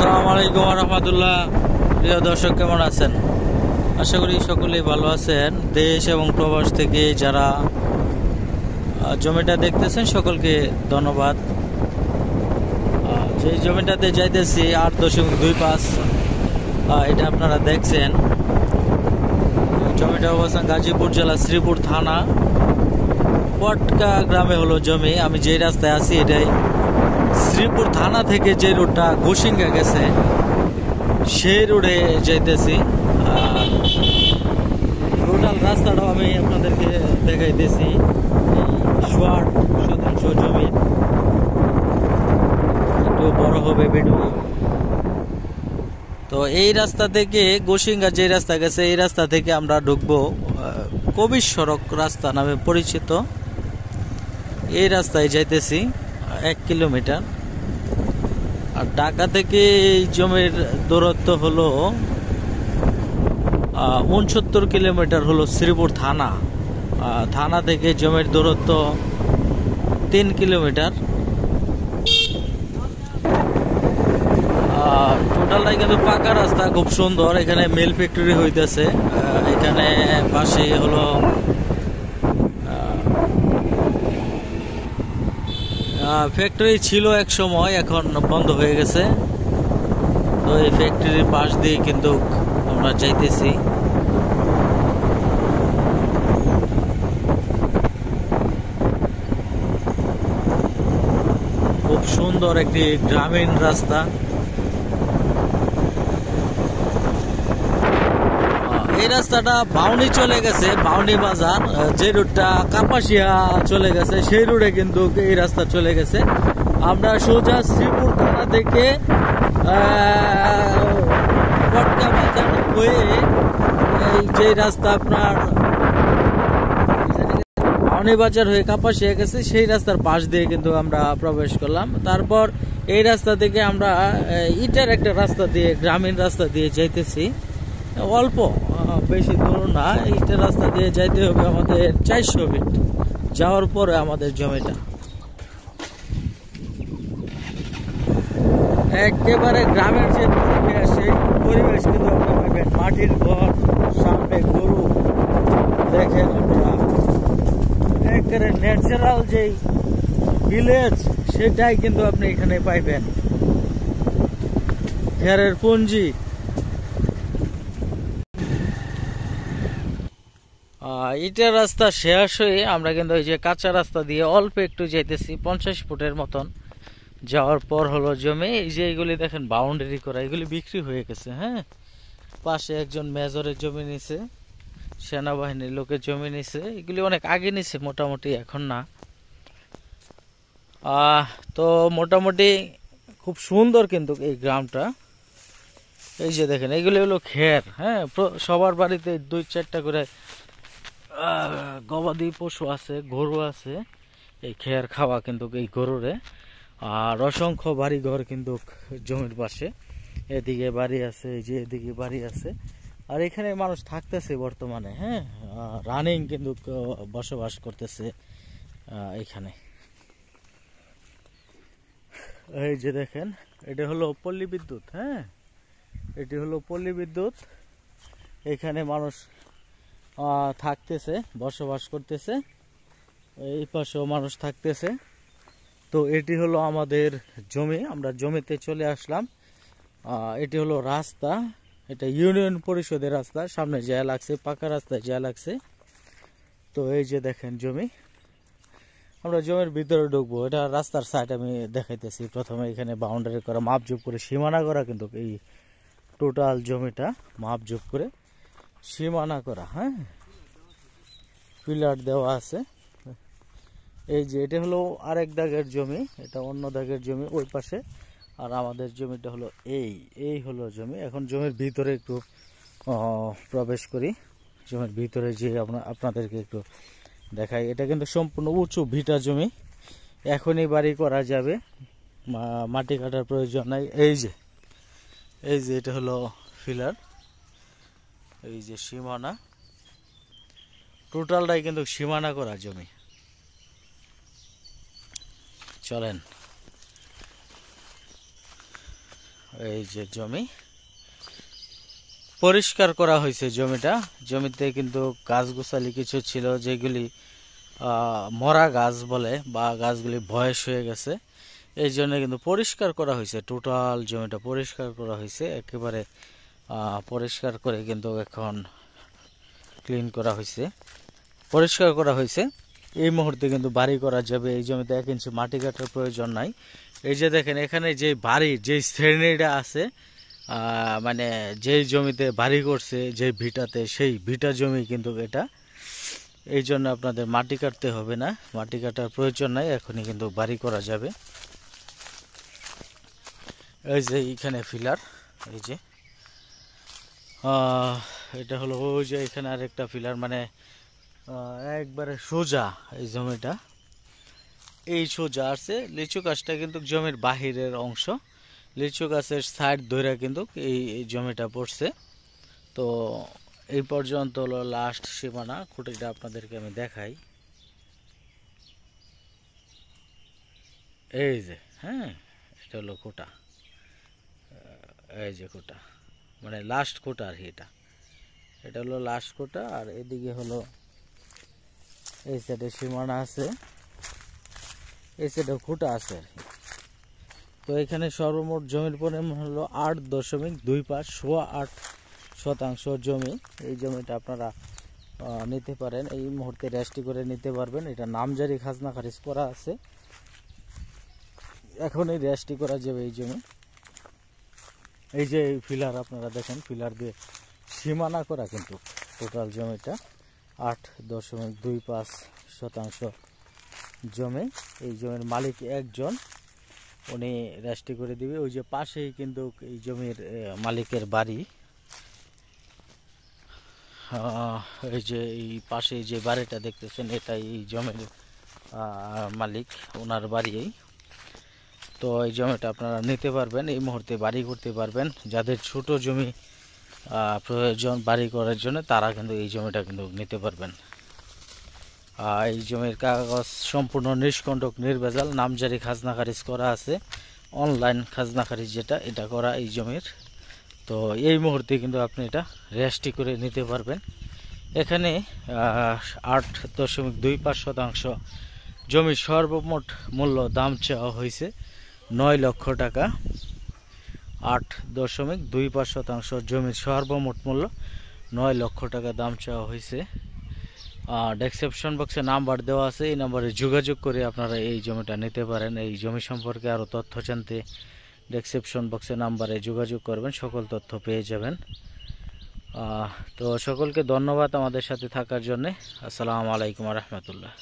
আসসালামু আলাইকুম ওয়া রাহমাতুল্লাহ। প্রিয় দর্শক, কেমন আছেন? আশা করি সকলেই ভালো আছেন। দেশ এবং প্রবাস থেকে যারা জমিটা দেখতেছেন সকলকে ধন্যবাদ। যে জমিটাতে যাইতেছি 8.25, এটা আপনারা দেখছেন। জমিটার অবস্থান গাজীপুর জেলা শ্রীপুর থানা পটকা গ্রামে হলো জমি। আমি যে রাস্তায় আছি এটাই শ্রীপুর থানা থেকে যে রোডটা গোসিঙ্গা গেছে সেই রোডে যাইতেছি। টোটাল রাস্তাটাও আমি আপনাদেরকে দেখাইতেছি। শর্ট শতাংশ জমি, একটু বড় হবে ভিডিও। তো এই রাস্তা থেকে গোসিঙ্গা যে রাস্তা গেছে এই রাস্তা থেকে আমরা ঢুকবো কবির সড়ক রাস্তা নামে পরিচিত। এই রাস্তায় যাইতেছি 1 কিলোমিটার। আর ঢাকা থেকে এই জমির দূরত্ব হলো 69 কিলোমিটার। হলো শ্রীপুর থানা, থানা থেকে জমির দূরত্ব 3 কিলোমিটার। টোটালটাই কিন্তু পাকা রাস্তা, খুব সুন্দর। এখানে মিল ফ্যাক্টরি হইতেছে। এখানে পাশে হলো ফ্যাক্টরি ছিল এক সময়, এখন বন্ধ হয়ে গেছে। তো এই ফ্যাক্টরির পাশ দিয়ে কিন্তু আমরা যাইতেছি। খুব সুন্দর একটি গ্রামীণ রাস্তা। এই রাস্তাটা বাউনি চলে গেছে, বাউনি বাজার যে রুটটা কাপাসিয়া চলে গেছে সেই রুটে কিন্তু এই রাস্তা চলে গেছে। আমরা সোজা শ্রীপুর থানা থেকে পটকা বাজার হয়ে এই যে রাস্তা আপনার বাউনি বাজার হয়ে কাপাসিয়া গেছে সেই রাস্তার পাশ দিয়ে কিন্তু আমরা প্রবেশ করলাম। তারপর এই রাস্তা থেকে আমরা ইটের একটা রাস্তা দিয়ে, গ্রামীণ রাস্তা দিয়ে যাইতেছি। অল্প, বেশি দূর না। ইটের রাস্তা দিয়ে যাইতে হবে আমাদের 400 ফিট। যাওয়ার পরে আমাদের জমিটা একেবারে গ্রামের যে পরিবেশ, সেই পরিবেশ কিন্তু আপনারা পাবেন। মাটির ঘর, সামনে গরু, দেখেন আপনারা একেবারে ন্যাচারাল যেই ভিলেজ সেটাই কিন্তু আপনি এখানে পাইবেন। খেরের পুঞ্জি। ইটের রাস্তা শেষ হয়ে আমরা কিন্তু ওই যে কাঁচা রাস্তা দিয়ে অল্প একটু যাইতেছি, 50 ফুটের মতন। যাওয়ার পর হলো জমি। এই যে এইগুলি দেখেন বাউন্ডারি করা, এগুলি বিক্রি হয়ে গেছে। হ্যাঁ, পাশে একজন মেজরের জমি নিছে, সেনাবাহিনীর লোকের জমি নিছে। এগুলি অনেক আগে নিছে, মোটামুটি এখন না। তো মোটামুটি খুব সুন্দর কিন্তু এই গ্রামটা। এই যে দেখেন এগুলি হলো খের। হ্যাঁ, সবার বাড়িতে 2-4টা করে গবাদি পশু আছে, গরু আছে। এই খের খাওয়া কিন্তু এই গরুরে। আর অসংখ্য বাড়ি ঘর কিন্তু জমির পাশে। এদিকে বাড়ি আছে, এই যে এদিকে বাড়ি আছে। আর এখানে মানুষ থাকতেছে বর্তমানে। হ্যাঁ, রানিং কিন্তু বসবাস করতেছে এখানে। এই যে দেখেন এটা হলো পল্লী বিদ্যুৎ। হ্যাঁ, এটি হলো পল্লী বিদ্যুৎ। এখানে মানুষ থাকতেছে, বসবাস করতেছে। এই পাশেও মানুষ থাকতেছে। তো এটি হলো আমাদের জমি। আমরা জমিতে চলে আসলাম। এটি হলো রাস্তা, এটা ইউনিয়ন পরিষদের রাস্তা। সামনে যা লাগছে, পাকা রাস্তায় যা লাগছে। তো এই যে দেখেন জমি। আমরা জমির ভিতরে ঢুকবো। এটা রাস্তার সাইড আমি দেখাইতেছি। প্রথমে এখানে বাউন্ডারি করা, মাপজোপ করে সীমানা করা কিন্তু এই টোটাল জমিটা মাপজোপ করে সীমানা করা। হ্যাঁ, পিলার দেওয়া আছে। এই যে এটা হলো আরেক দাগের জমি, এটা অন্য দাগের জমি ওই পাশে। আর আমাদের জমিটা হলো এই হলো জমি। এখন জমির ভিতরে একটু প্রবেশ করি। জমির ভিতরে যে আপনাদেরকে একটু দেখাই। এটা কিন্তু সম্পূর্ণ উঁচু ভিটা জমি। এখনই বাড়ি করা যাবে, মাটি কাটার প্রয়োজন নাই। এই যে এটা হলো ফিলার, এই যে সীমানা। টোটালটাই কিন্তু সীমানা করা জমি। চলেন এই যে জমি পরিষ্কার করা হয়েছে জমিটা। জমিতে কিন্তু গাছগুছালি কিছু ছিল যেগুলি মরা গাছ বলে বা গাছগুলি বয়স হয়ে গেছে, এই জন্য কিন্তু পরিষ্কার করা হয়েছে। টোটাল জমিটা পরিষ্কার করা হয়েছে, একেবারে পরিষ্কার করে কিন্তু এখন ক্লিন করা হয়েছে, পরিষ্কার করা হয়েছে। এই মুহূর্তে কিন্তু বাড়ি করা যাবে। এই জমিতে 1 ইঞ্চি মাটি কাটার প্রয়োজন নাই। এই যে দেখেন এখানে যে বাড়ির যে শ্রেণীটা আছে, মানে যেই জমিতে বাড়ি করছে যে ভিটাতে, সেই ভিটা জমি কিন্তু এটা। এই জন্য আপনাদের মাটি কাটতে হবে না, মাটি কাটার প্রয়োজন নাই, এখনই কিন্তু বাড়ি করা যাবে। এই যে এখানে ফিলার, এই যে এটা হলো ওই যে এখানে আরেকটা ফিলার, মানে একবারে সোজা এই জমিটা, এই সোজা আছে। লিচু গাছটা কিন্তু জমির বাহিরের অংশ, লিচু গাছের সাইড ধরে কিন্তু এই জমিটা পড়ছে। তো এই পর্যন্ত হলো লাস্ট সীমানা। খুঁটিটা আপনাদেরকে আমি দেখাই, এই যে হ্যাঁ, এটা হলো কোটা, এই যে কোটা, মানে লাস্ট কোটা আর কি। এটা হলো লাস্ট কোটা। আর এদিকে হলো এই সাইডে সীমানা আছে, এই সাইডে খুঁটা আছে আর কি। তো এখানে সর্বমোট জমির পরিমাণ হলো 8.25 8 শতাংশ জমি। এই জমিটা আপনারা নিতে পারেন, এই মুহূর্তে রেজিস্ট্রি করে নিতে পারবেন। এটা নামজারি খাজনা খারিজ করা আছে, এখনই রেজিস্ট্রি করা যাবে এই জমি। এই যে এই ফিলার আপনারা দেখেন, ফিলার দিয়ে সীমানা করা কিন্তু টোটাল জমিটা 8.25 শতাংশ জমি। এই জমির মালিক একজন, উনি রেজিস্ট্রি করে দিবে। ওই যে পাশেই কিন্তু এই জমির মালিকের বাড়ি, এই যে এই পাশে যে বাড়িটা দেখতেছেন এটাই এই জমির মালিক, ওনার বাড়ি। তো এই জমিটা আপনারা নিতে পারবেন, এই মুহূর্তে বাড়ি করতে পারবেন। যাদের ছোট জমি প্রয়োজন বাড়ি করার জন্য, তারা কিন্তু এই জমিটা কিন্তু নিতে পারবেন। এই জমির কাগজ সম্পূর্ণ নিষ্কণ্টক নির্ভেজাল, নামজারি খাজনা খারিজ করা আছে, অনলাইন খাজনা খারিজ যেটা, এটা করা এই জমির। তো এই মুহূর্তে কিন্তু আপনি এটা রেজিস্ট্রি করে নিতে পারবেন। এখানে 8.25 শতাংশ জমির সর্বমোট মূল্য দাম চাওয়া হয়েছে 9 লক্ষ টাকা। 8.25 শতাংশ জমির সর্বমোট মূল্য 9 লক্ষ টাকা দাম চাওয়া হয়েছে। ডেসক্রিপশন বক্সে নাম্বার দেওয়া আছে, এই নাম্বারে যোগাযোগ করে আপনারা এই জমিটা নিতে পারেন। এই জমি সম্পর্কে আরও তথ্য জানতে ডেসক্রিপশন বক্সে নাম্বারে যোগাযোগ করবেন, সকল তথ্য পেয়ে যাবেন। তো সকলকে ধন্যবাদ আমাদের সাথে থাকার জন্য। আসসালামু আলাইকুম রহমতুল্লাহ।